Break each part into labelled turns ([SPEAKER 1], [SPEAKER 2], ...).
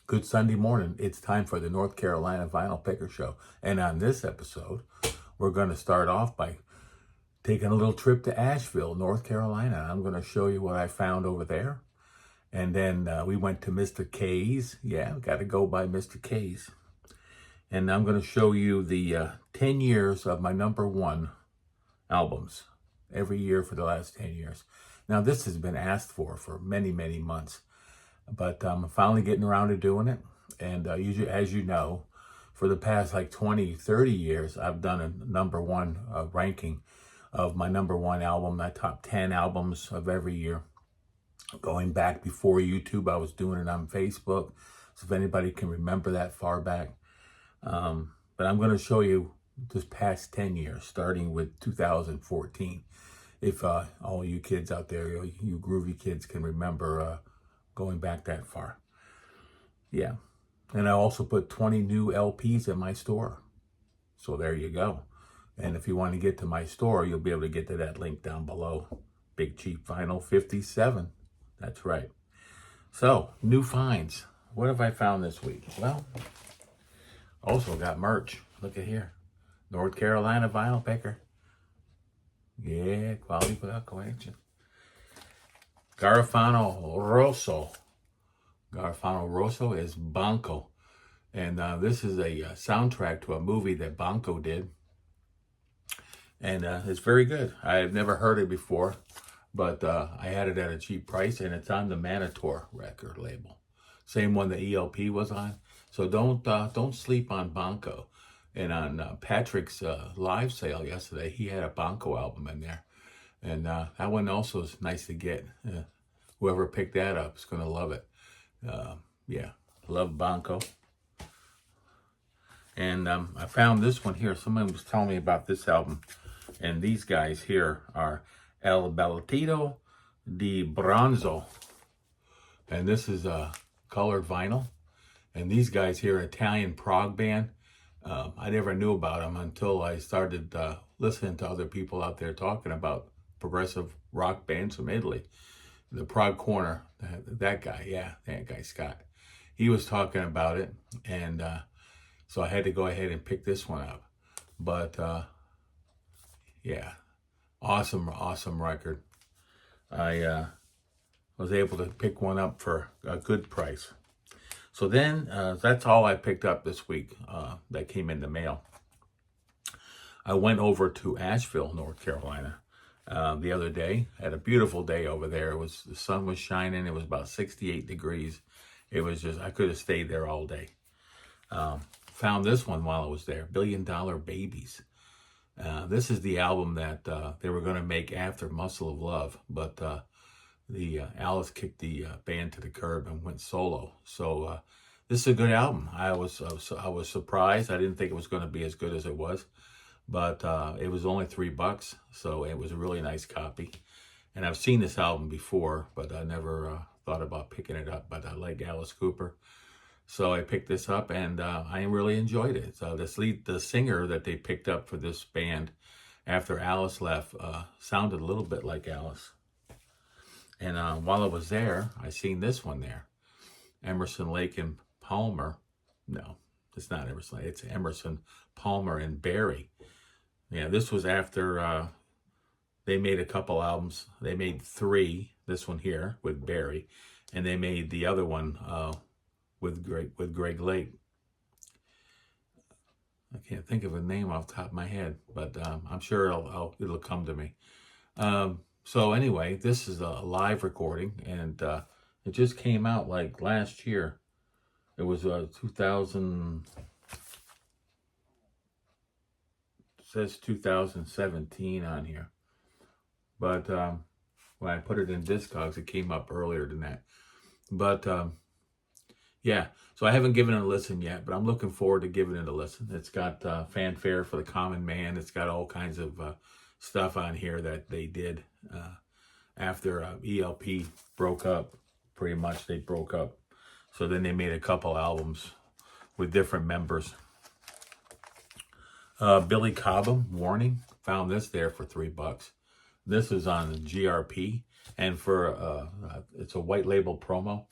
[SPEAKER 1] Good Sunday morning. It's time for the North Carolina Vinyl Picker Show. And on this episode, we're going to start off by taking a little trip to Asheville, North Carolina. I'm going to show you what I found over there. And then we went to Mr. K's. Yeah, got to go by Mr. K's. And I'm going to show you the 10 years of my #1 albums. Every year for the last 10 years. Now, this has been asked for many, many months. But I'm finally getting around to doing it. And usually, as you know, for the past like 20, 30 years, I've done a #1 ranking of my #1 album, my top 10 albums of every year. Going back before YouTube, I was doing it on Facebook. So if anybody can remember that far back. But I'm going to show you this past 10 years, starting with 2014. If all you kids out there, you groovy kids can remember going back that far. Yeah. And I also put 20 new LPs in my store. So there you go. And if you want to get to my store, you'll be able to get to that link down below. Big Cheap Vinyl 57. That's right. So, new finds. What have I found this week? Well, also got merch. Look at here. North Carolina Vinyl Picker. Yeah, quality without collection. Garofano Rosso. Garofano Rosso is Banco. And this is a soundtrack to a movie that Banco did. And it's very good. I've never heard it before, but I had it at a cheap price, and it's on the Manitor record label. Same one the ELP was on. So don't sleep on Banco. And on Patrick's live sale yesterday, he had a Banco album in there. And that one also is nice to get. Whoever picked that up is going to love it. Yeah, love Banco. And I found this one here. Someone was telling me about this album. And these guys here are El Balletito di Bronzo. And this is colored vinyl. And these guys here, Italian prog band. I never knew about them until I started listening to other people out there talking about progressive rock bands from Italy. The Prog Corner, that guy, Scott. He was talking about it, and so I had to go ahead and pick this one up. But, yeah, awesome record. I was able to pick one up for a good price. So then, that's all I picked up this week that came in the mail. I went over to Asheville, North Carolina, the other day. Had a beautiful day over there. The sun was shining. It was about 68 degrees. It was just, I could have stayed there all day. Found this one while I was there, $1 Billion Babies. This is the album that they were going to make after Muscle of Love, but Alice kicked the band to the curb and went solo. So this is a good album. I was surprised. I didn't think it was going to be as good as it was, but it was only $3, so it was a really nice copy. And I've seen this album before, but I never thought about picking it up. But I like Alice Cooper, so I picked this up, and I really enjoyed it. So the singer that they picked up for this band after Alice left sounded a little bit like Alice. And while I was there, I seen this one there. Emerson, Lake and Palmer. No, it's not Emerson. It's Emerson, Palmer, and Barry. Yeah, this was after they made a couple albums. They made 3. This one here with Barry. And they made the other one with Greg Lake. I can't think of a name off the top of my head, but I'm sure it'll come to me. So anyway, this is a live recording, and it just came out like last year. It was 2000, it says 2017 on here. But when I put it in Discogs, it came up earlier than that. But yeah, so I haven't given it a listen yet, but I'm looking forward to giving it a listen. It's got fanfare for the common man. It's got all kinds of stuff on here that they did after ELP broke up. Pretty much they broke up. So then they made a couple albums with different members. Billy Cobham, Warning. Found this there for $3. This is on GRP, and for it's a white label promo.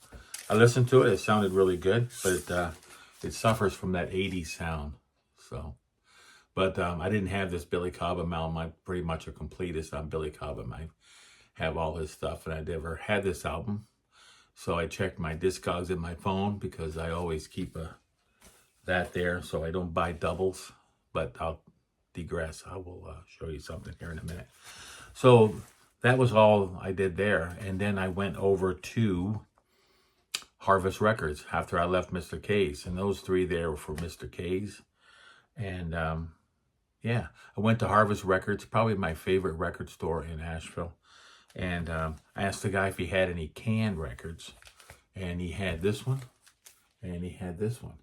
[SPEAKER 1] I listened to it. It sounded really good, but it suffers from that 80s sound. So, but I didn't have this Billy Cobham album. I'm pretty much a completist on Billy Cobham. I have all his stuff, and I never had this album. So I checked my Discogs in my phone because I always keep that there so I don't buy doubles. But I'll digress. I will show you something here in a minute. So that was all I did there. And then I went over to Harvest Records after I left Mr. K's. And those three there were for Mr. K's. And yeah, I went to Harvest Records, probably my favorite record store in Asheville. And I asked the guy if he had any canned records. And he had this one. And he had this one.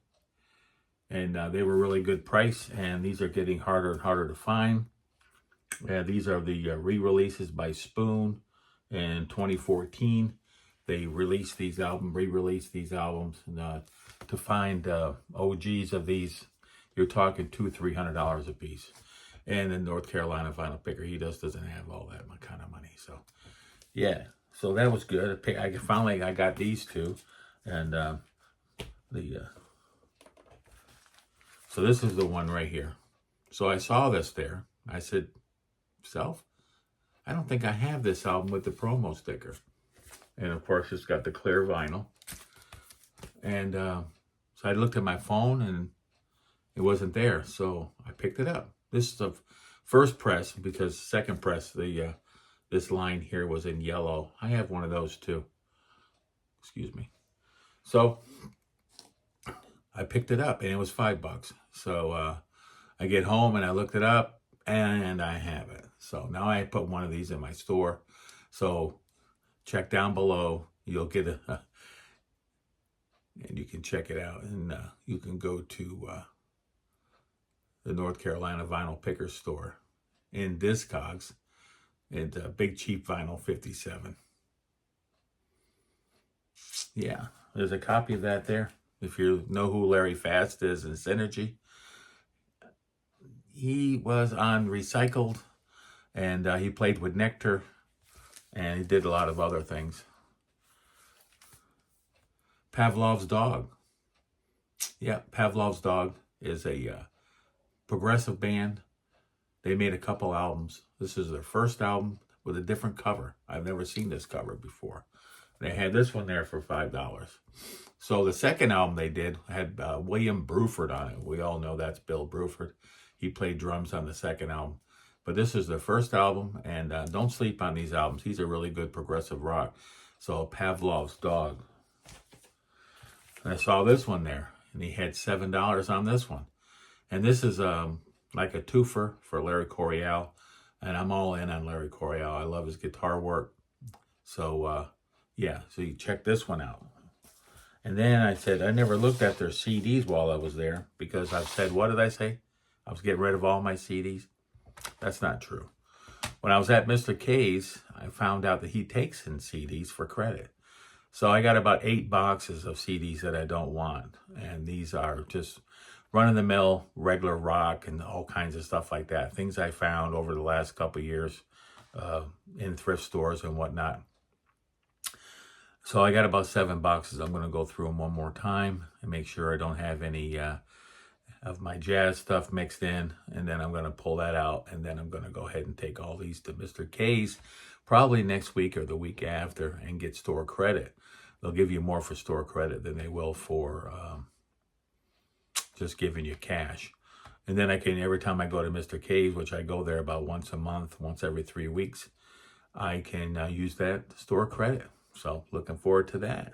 [SPEAKER 1] And they were really good price. And these are getting harder and harder to find. These are the re-releases by Spoon in 2014. They released these albums, re-released these albums. And, to find OGs of these, you're talking $200-300 a piece. And in North Carolina vinyl picker, he just doesn't have all that kind of money. So, yeah. So that was good. I got these two. And so this is the one right here. So I saw this there. I said, self, I don't think I have this album with the promo sticker. And of course, it's got the clear vinyl. And so I looked at my phone and it wasn't there. So I picked it up. This is the first press because second press, this line here was in yellow. I have one of those too. Excuse me. So I picked it up and it was $5. So I get home and I looked it up and I have it. So now I put one of these in my store. So check down below. You'll get and you can check it out. And you can go to the North Carolina Vinyl Picker store in Discogs. And Big Cheap Vinyl 57. Yeah, there's a copy of that there. If you know who Larry Fast is in Synergy, he was on Recycled, and he played with Nectar, and he did a lot of other things. Pavlov's Dog. Yeah, Pavlov's Dog is a progressive band. They made a couple albums. This is their first album with a different cover. I've never seen this cover before. They had this one there for $5. So the second album they did had William Bruford on it. We all know that's Bill Bruford. He played drums on the second album. But this is their first album, and don't sleep on these albums. These are really good progressive rock. So Pavlov's Dog. And I saw this one there, and he had $7 on this one. And this is like a twofer for Larry Coryell. And I'm all in on Larry Coryell. I love his guitar work. So, yeah, so you check this one out. And then I said, I never looked at their CDs while I was there because I said, what did I say? I was getting rid of all my CDs. That's not true. When I was at Mr. K's, I found out that he takes in CDs for credit. So I got about 8 boxes of CDs that I don't want. And these are just run-of-the-mill, regular rock and all kinds of stuff like that. Things I found over the last couple of years in thrift stores and whatnot. So I got about 7 boxes. I'm going to go through them one more time and make sure I don't have any of my jazz stuff mixed in. And then I'm going to pull that out. And then I'm going to go ahead and take all these to Mr. K's probably next week or the week after and get store credit. They'll give you more for store credit than they will for just giving you cash. And then I can, every time I go to Mr. K's, which I go there about once a month, once every 3 weeks, I can use that store credit. So looking forward to that.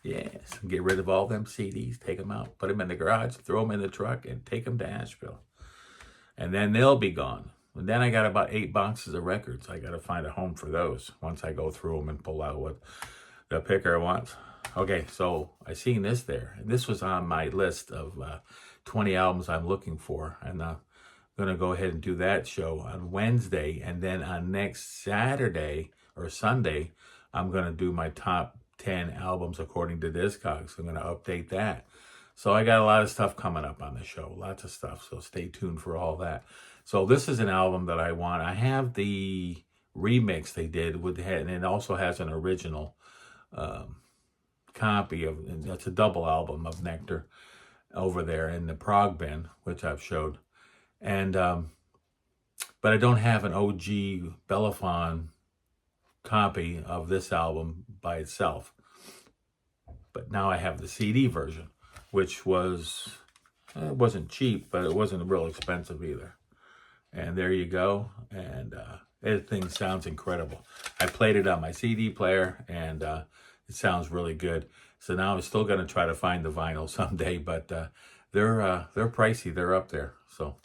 [SPEAKER 1] Yes, get rid of all them CDs, take them out, put them in the garage, throw them in the truck, and take them to Asheville. And then they'll be gone. And then I got about 8 boxes of records. I got to find a home for those once I go through them and pull out what the picker wants. Okay, so I seen this there. And this was on my list of 20 albums I'm looking for. And I'm going to go ahead and do that show on Wednesday. And then on next Saturday or Sunday, I'm going to do my top 10 albums according to Discogs. I'm going to update that. So I got a lot of stuff coming up on the show. Lots of stuff. So stay tuned for all that. So this is an album that I want. I have the remix they did with the head, and it also has an original copy of, and that's a double album of Nectar over there in the Prague bin, which I've showed. And but I don't have an OG Belaphon copy of this album by itself. But now I have the CD version, which was, it wasn't cheap, but it wasn't real expensive either. And there you go. And that thing sounds incredible. I played it on my CD player, and it sounds really good. So now I'm still going to try to find the vinyl someday, but they're pricey. They're up there. So,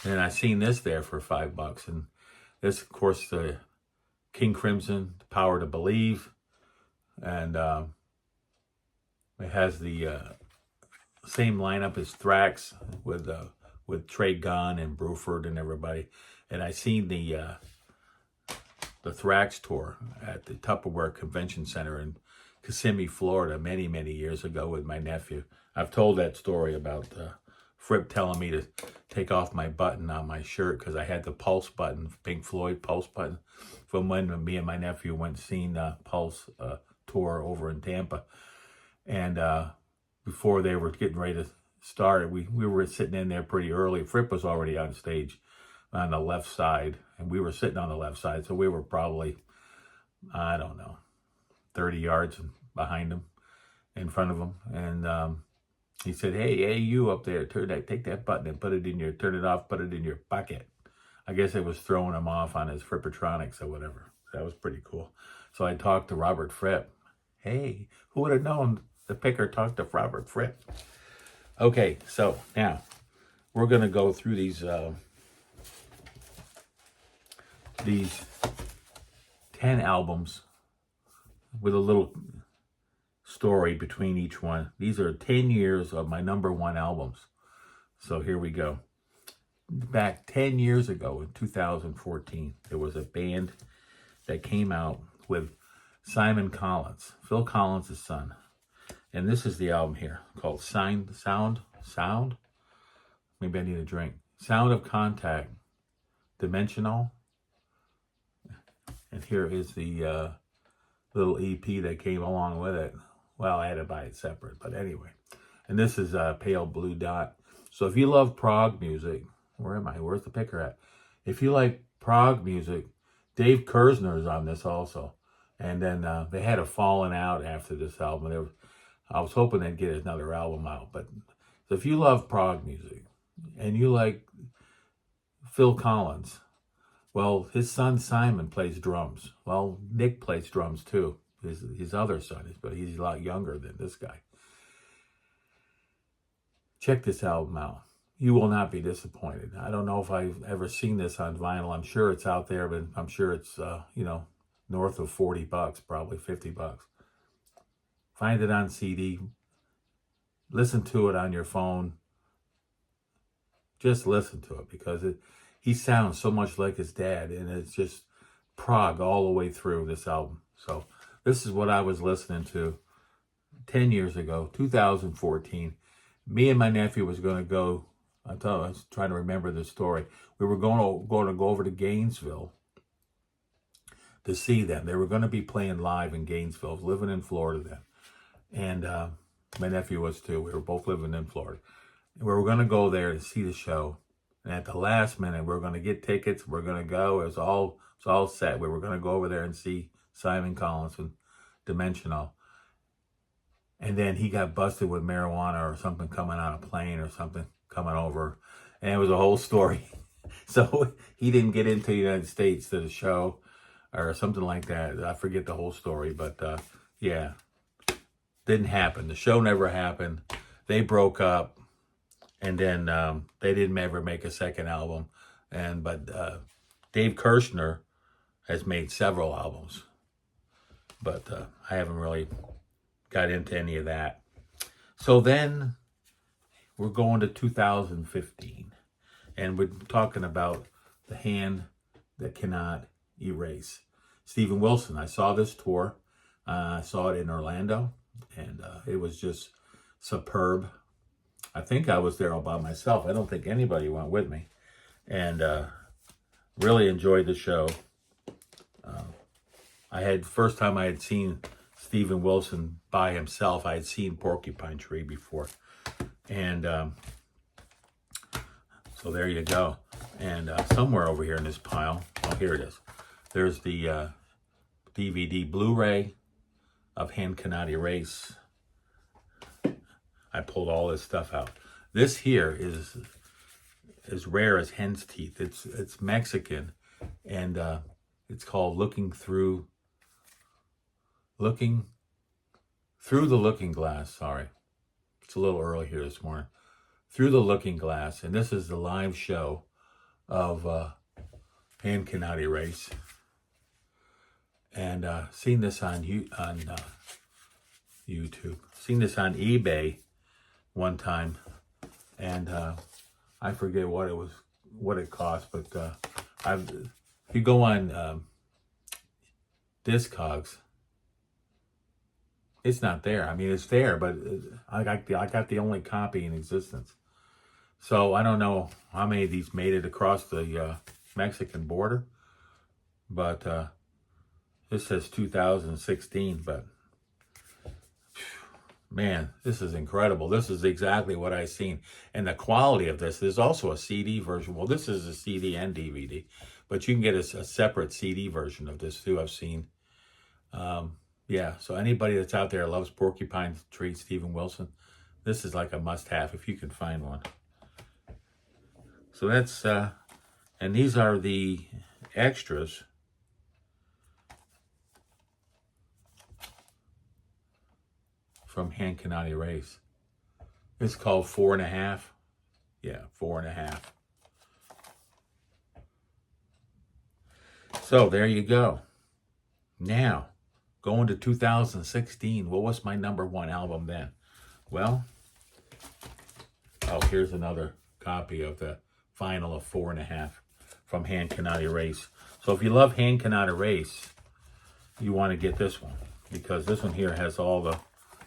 [SPEAKER 1] and I seen this there for $5, and this, of course, the King Crimson, The Power to Believe, and it has the same lineup as Thrax with Trey Gunn and Bruford and everybody. And I seen the Thrax tour at the Tupperware Convention Center in Kissimmee, Florida, many, many years ago with my nephew. I've told that story about Fripp telling me to take off my button on my shirt because I had the Pulse button, Pink Floyd Pulse button, from when me and my nephew went and seen Pulse tour over in Tampa. And before they were getting ready to start, we were sitting in there pretty early. Fripp was already on stage on the left side, and we were sitting on the left side, so we were probably, I don't know, 30 yards behind him, in front of him. And he said, hey, you up there, take that button and turn it off, put it in your pocket. I guess it was throwing him off on his Frippertronics or whatever. That was pretty cool. So I talked to Robert Fripp. Hey, who would have known the picker talked to Robert Fripp? Okay, so now we're going to go through these 10 albums with a little story between each one. These are 10 years of my #1 albums. So here we go. Back 10 years ago in 2014, there was a band that came out with Simon Collins, Phil Collins' son. And this is the album here called Sound? Maybe I need a drink. Sound of Contact, Dimensional. And here is the little EP that came along with it. Well, I had to buy it separate, but anyway. And this is Pale Blue Dot. So if you love prog music, where am I? Where's the picker at? If you like prog music, Dave Kersner is on this also. And then they had a falling out after this album. I was hoping they'd get another album out. But so if you love prog music and you like Phil Collins, well, his son Simon plays drums. Well, Nick plays drums too. His other son, but he's a lot younger than this guy. Check this album out. You will not be disappointed. I don't know if I've ever seen this on vinyl. I'm sure it's out there, but I'm sure it's north of $40, probably $50. Find it on CD. Listen to it on your phone. Just listen to it because he sounds so much like his dad, and it's just prog all the way through this album. So this is what I was listening to 10 years ago, 2014. Me and my nephew was going to go. I was trying to remember the story. We were going to go over to Gainesville to see them. They were going to be playing live in Gainesville. I was living in Florida then. And my nephew was too. We were both living in Florida. And we were going to go there to see the show. And at the last minute, we were going to get tickets. We were going to go. It was all set. We were going to go over there and see Simon Collins with Dimensional. And then he got busted with marijuana or something coming on a plane or something coming over. And it was a whole story. So he didn't get into the United States to the show or something like that. I forget the whole story. But yeah, didn't happen. The show never happened. They broke up. And then they didn't ever make a second album. But Dave Kersner has made several albums. But I haven't really got into any of that. So then we're going to 2015. And we're talking about The Hand That Cannot Erase. Stephen Wilson. I saw this tour. I saw it in Orlando. And it was just superb. I think I was there all by myself. I don't think anybody went with me. And really enjoyed the show. First time I had seen Steven Wilson by himself. I had seen Porcupine Tree before. And so there you go. And somewhere over here in this pile, oh, here it is. There's the DVD Blu-ray of Hand Cannot Erase. I pulled all this stuff out. This here is as rare as hen's teeth. It's Mexican, and it's called Looking Through the Looking Glass. Sorry, it's a little early here this morning. Through the Looking Glass, and this is the live show of Hand Cannot Erase. And seen this on YouTube. Seen this on eBay one time, and I forget what it cost, but if you go on Discogs, it's not there. I mean, it's there, but I got the only copy in existence. So I don't know how many of these made it across the Mexican border, but this says 2016, but man, this is incredible. This is exactly what I've seen. And the quality of this, there's also a CD version. Well, this is a CD and DVD, but you can get a separate CD version of this too, I've seen. Yeah, so anybody that's out there loves Porcupine Tree, Steven Wilson, this is like a must-have if you can find one. So that's, and these are the extras. From Hand Cannot Erase. It's called 4.5. Yeah, 4.5. So there you go. Now, going to 2016. What was my #1 album then? Well, oh, here's another copy of the vinyl of 4.5 from Hand Cannot Erase. So if you love Hand Cannot Erase, you want to get this one, because this one here has all the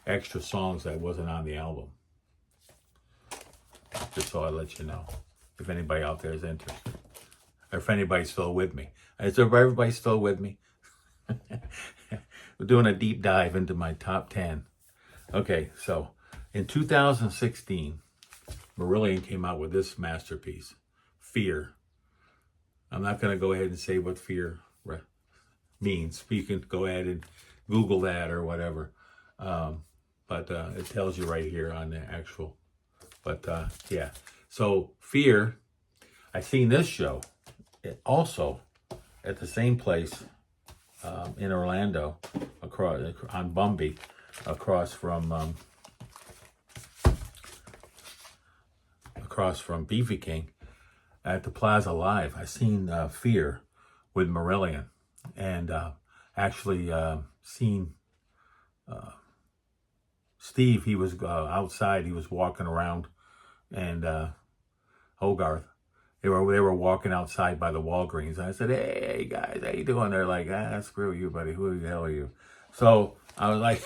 [SPEAKER 1] extra songs that wasn't on the album. Just so I let you know, if anybody out there is interested, or if anybody's still with me. Is everybody still with me? We're doing a deep dive into my top 10. Okay, so in 2016, Marillion came out with this masterpiece, Fear. I'm not going to go ahead and say what fear means. You can go ahead and Google that or whatever. But it tells you right here on the actual. But yeah, so Fear, I seen this show also at the same place in Orlando, across on Bumby, across from Beefy King, at the Plaza Live. I seen Fear with Marillion, and actually seen Steve. He was outside. He was walking around, and Hogarth. They were walking outside by the Walgreens. I said, "Hey guys, how you doing?" They're like, "Screw you, buddy. Who the hell are you?" So I was like,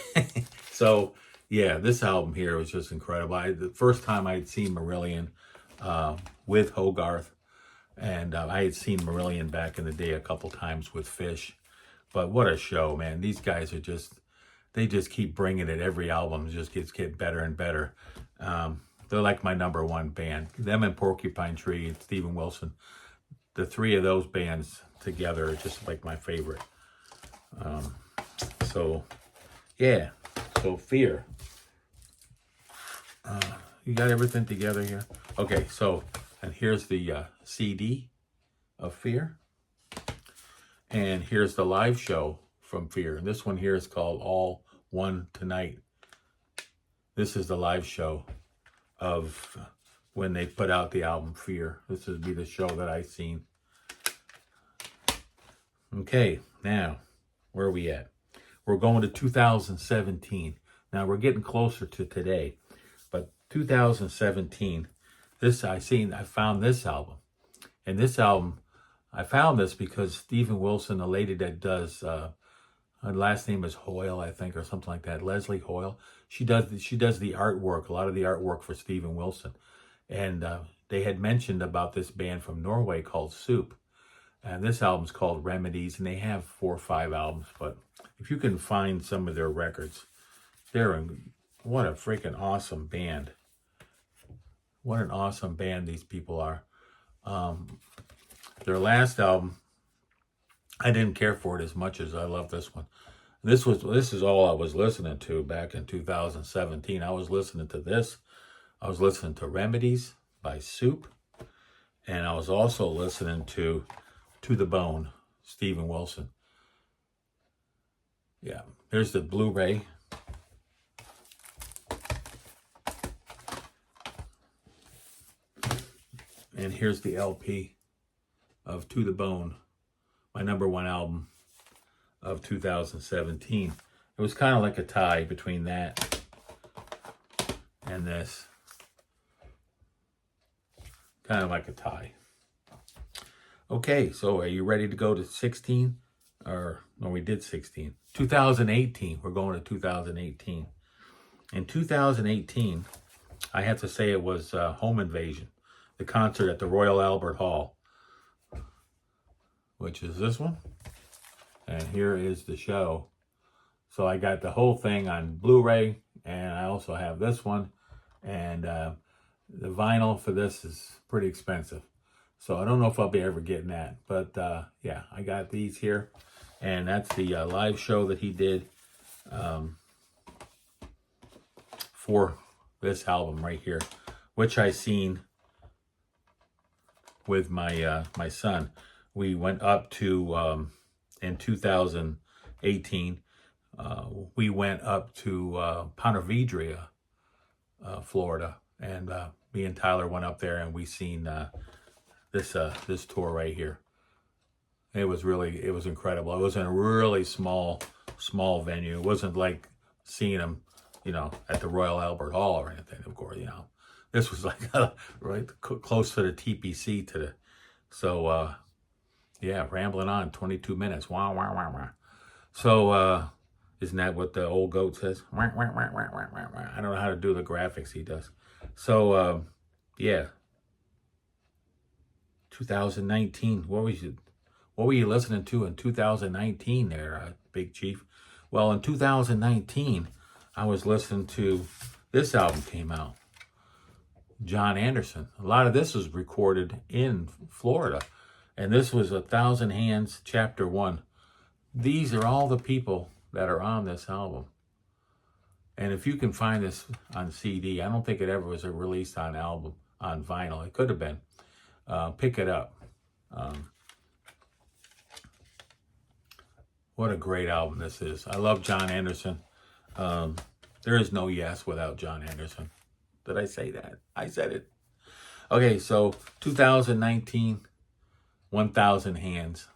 [SPEAKER 1] so yeah, this album here was just incredible. The first time I had seen Marillion with Hogarth, and I had seen Marillion back in the day a couple times with Fish. But what a show, man! These guys are they just keep bringing it. Every album just get better and better. They're like my #1 band. Them and Porcupine Tree and Steven Wilson. The three of those bands together are just like my favorite. So, yeah. So, Fear. You got everything together here? Okay, so, and here's the CD of Fear. And here's the live show from Fear. And this one here is called All One Tonight. This is the live show of when they put out the album Fear. This would be the show that I seen. Okay, now, where are we at? We're going to 2017. Now, we're getting closer to today. But 2017, I found this album. And this album, I found this because Steven Wilson, the lady that does, her last name is Hoyle, I think, or something like that, Leslie Hoyle. She does the artwork, a lot of the artwork for Steven Wilson. And they had mentioned about this band from Norway called Soup. And this album's called Remedies, and they have 4 or 5 albums. But if you can find some of their records, what a freaking awesome band. What an awesome band these people are. Their last album, I didn't care for it as much as I love this one. This is all I was listening to back in 2017. I was listening to this. I was listening to Remedies by Soup. And I was also listening to the Bone, Steven Wilson. Yeah, there's the Blu-ray. And here's the LP of To the Bone, my #1 album of 2017. It was kind of like a tie between that and this. Kind of like a tie. Okay, so are you ready to go to 16? Or, no, we did 16. 2018, we're going to 2018. In 2018, I have to say it was Home Invasion, the concert at the Royal Albert Hall, which is this one. And here is the show. So I got the whole thing on Blu-ray, and I also have this one. And the vinyl for this is pretty expensive. So I don't know if I'll be ever getting that. But yeah, I got these here. And that's the live show that he did for this album right here, which I seen with my my son. We went up to, in 2018, we went up to Ponte Vedra, Florida. And me and Tyler went up there and we seen this tour right here. It was incredible. It was in a really small venue. It wasn't like seeing him, at the Royal Albert Hall or anything, of course, This was like right close to the TPC so yeah, rambling on 22 minutes. Wah, wah, wah, wah. So isn't that what the old goat says? Wah, wah, wah, wah, wah, wah, wah. I don't know how to do the graphics he does. So yeah. 2019. What were you listening to in 2019 there, Big Chief? Well, in 2019, I was listening to, this album came out, John Anderson. A lot of this was recorded in Florida. And this was 1,000 Hands, Chapter 1. These are all the people that are on this album. And if you can find this on CD, I don't think it ever was released on vinyl. It could have been. Pick it up. What a great album this is. I love John Anderson. There is no Yes without John Anderson. Did I say that? I said it. Okay, so 2019, 1,000 Hands.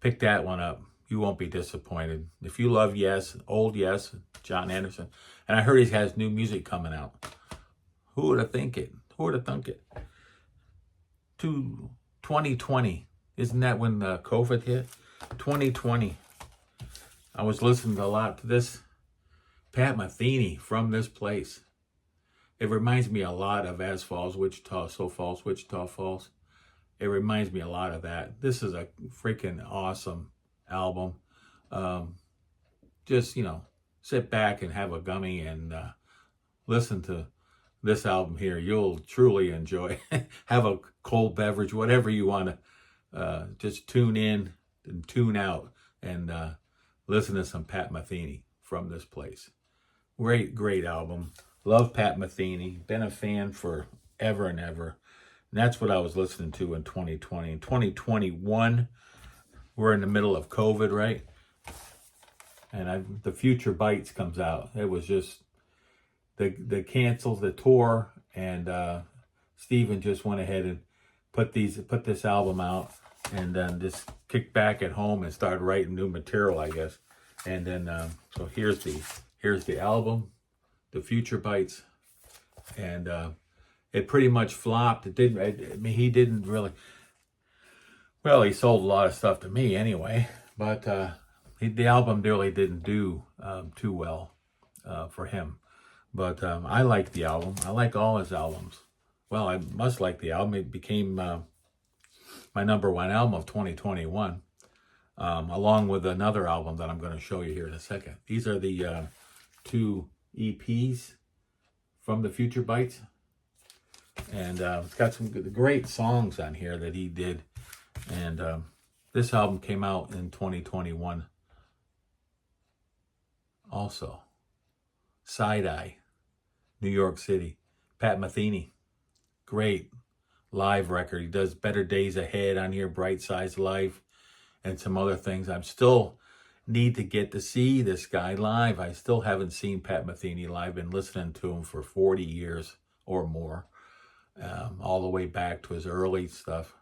[SPEAKER 1] Pick that one up. You won't be disappointed. If you love Yes, old Yes, John Anderson. And I heard he has new music coming out. Who would have think it? Who would have thunk it? 2020. Isn't that when COVID hit? 2020. I was listening a lot to this. Pat Metheny, From This Place. It reminds me a lot of As Falls, Wichita, So Falls, Wichita Falls. It reminds me a lot of that. This is a freaking awesome album. Just, sit back and have a gummy and listen to this album here. You'll truly enjoy. Have a cold beverage, whatever you want to. Just tune in and tune out and listen to some Pat Metheny, From This Place. Great album. Love Pat Metheny. Been a fan for ever and ever. And that's what I was listening to in 2020. In 2021, we're in the middle of COVID, right? And The Future Bites comes out. It was just, they canceled the tour, and Steven just went ahead and put this album out, and then just kicked back at home and started writing new material, I guess. And then so here's the album, The Future Bites, and it pretty much flopped. It didn't. I mean, he didn't really. Well, he sold a lot of stuff to me anyway, but the album really didn't do too well for him. But I like the album. I like all his albums. Well, I must like the album. It became my #1 album of 2021, along with another album that I'm going to show you here in a second. These are the 2 EPs from the Future Bites. And it's got some great songs on here that he did. And this album came out in 2021 also. Side Eye, New York City. Pat Metheny, great live record. He does Better Days Ahead on here, Bright Side's Life, and some other things. I'm still need to get to see this guy live. I still haven't seen Pat Metheny live. Been listening to him for 40 years or more. All the way back to his early stuff.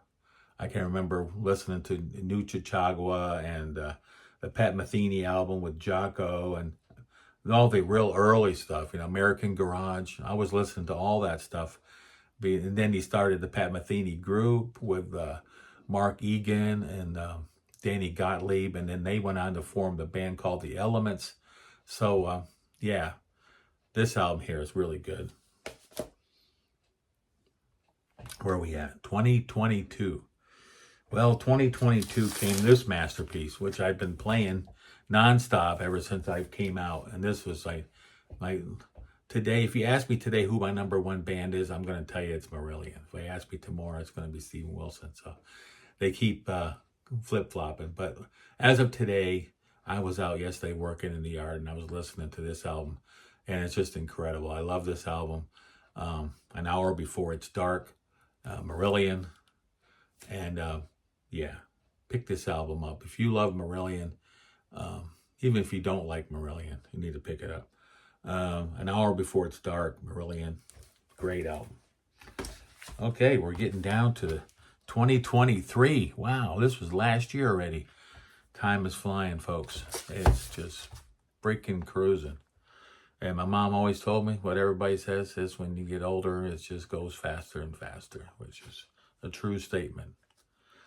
[SPEAKER 1] I can remember listening to New Chichagua and the Pat Metheny album with Jocko and all the real early stuff, American Garage. I was listening to all that stuff. And then he started the Pat Metheny group with Mark Egan and Danny Gottlieb. And then they went on to form the band called The Elements. So, yeah, this album here is really good. Where are we at? 2022. Well, 2022 came this masterpiece, which I've been playing nonstop ever since I came out. And this was like today, if you ask me today who my #1 band is, I'm going to tell you it's Marillion. If I ask me tomorrow, it's going to be Steven Wilson. So they keep flip-flopping. But as of today, I was out yesterday working in the yard and I was listening to this album. And it's just incredible. I love this album. An Hour Before It's Dark. Marillion, and yeah, pick this album up. If you love Marillion, even if you don't like Marillion, you need to pick it up. An Hour Before It's Dark, Marillion, great album. Okay, we're getting down to 2023. Wow, this was last year already. Time is flying, folks. It's just freaking cruising. And my mom always told me what everybody says is when you get older, it just goes faster and faster, which is a true statement.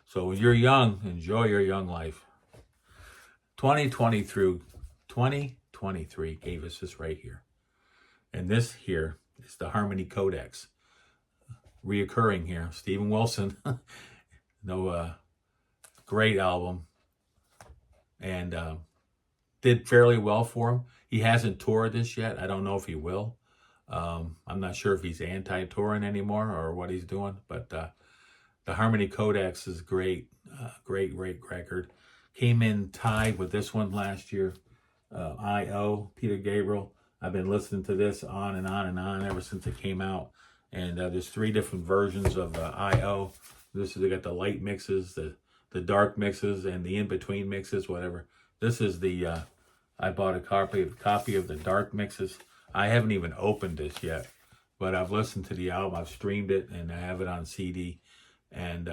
[SPEAKER 1] So when you're young, enjoy your young life. 2023 gave us this right here. And this here is the Harmony Codex. Reoccurring here, Steven Wilson. Great album. And did fairly well for him. He hasn't toured this yet. I don't know if he will. I'm not sure if he's anti-touring anymore or what he's doing. But the Harmony Codex is great. Great record. Came in tied with this one last year. I.O., Peter Gabriel. I've been listening to this on and on and on ever since it came out. And there's 3 different versions of I.O. They got the light mixes, the dark mixes, and the in-between mixes, whatever. This is the... I bought a copy of the dark mixes. I haven't even opened this yet, but I've listened to the album. I've streamed it, and I have it on CD. And,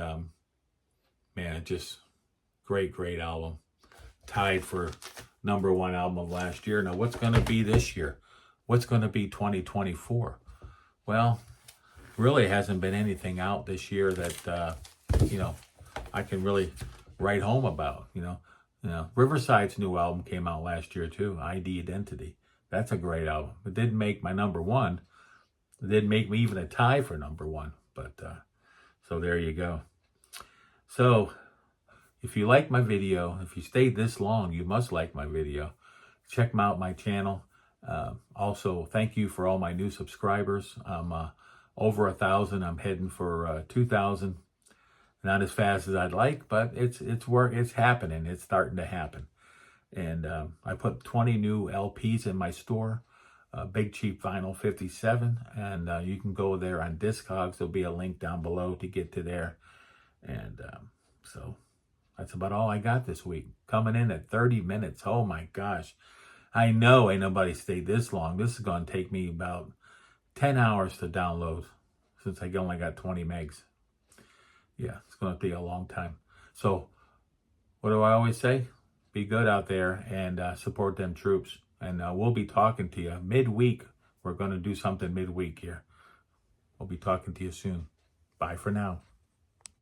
[SPEAKER 1] man, just great album. Tied for #1 album of last year. Now, what's going to be this year? What's going to be 2024? Well, really hasn't been anything out this year that, I can really write home about, Riverside's new album came out last year too, ID Identity. That's a great album. It didn't make my #1. It didn't make me even a tie for #1. But so there you go. So if you like my video, if you stayed this long, you must like my video. Check out my channel. Also, thank you for all my new subscribers. I'm over 1,000. I'm heading for 2,000. Not as fast as I'd like, but it's happening. It's starting to happen. And I put 20 new LPs in my store, Big Cheap Vinyl 57. And you can go there on Discogs. There'll be a link down below to get to there. And so that's about all I got this week. Coming in at 30 minutes. Oh my gosh. I know ain't nobody stayed this long. This is going to take me about 10 hours to download since I only got 20 megs. Yeah, it's going to take a long time. So, what do I always say? Be good out there and support them troops. And we'll be talking to you midweek. We're going to do something midweek here. We'll be talking to you soon. Bye for now.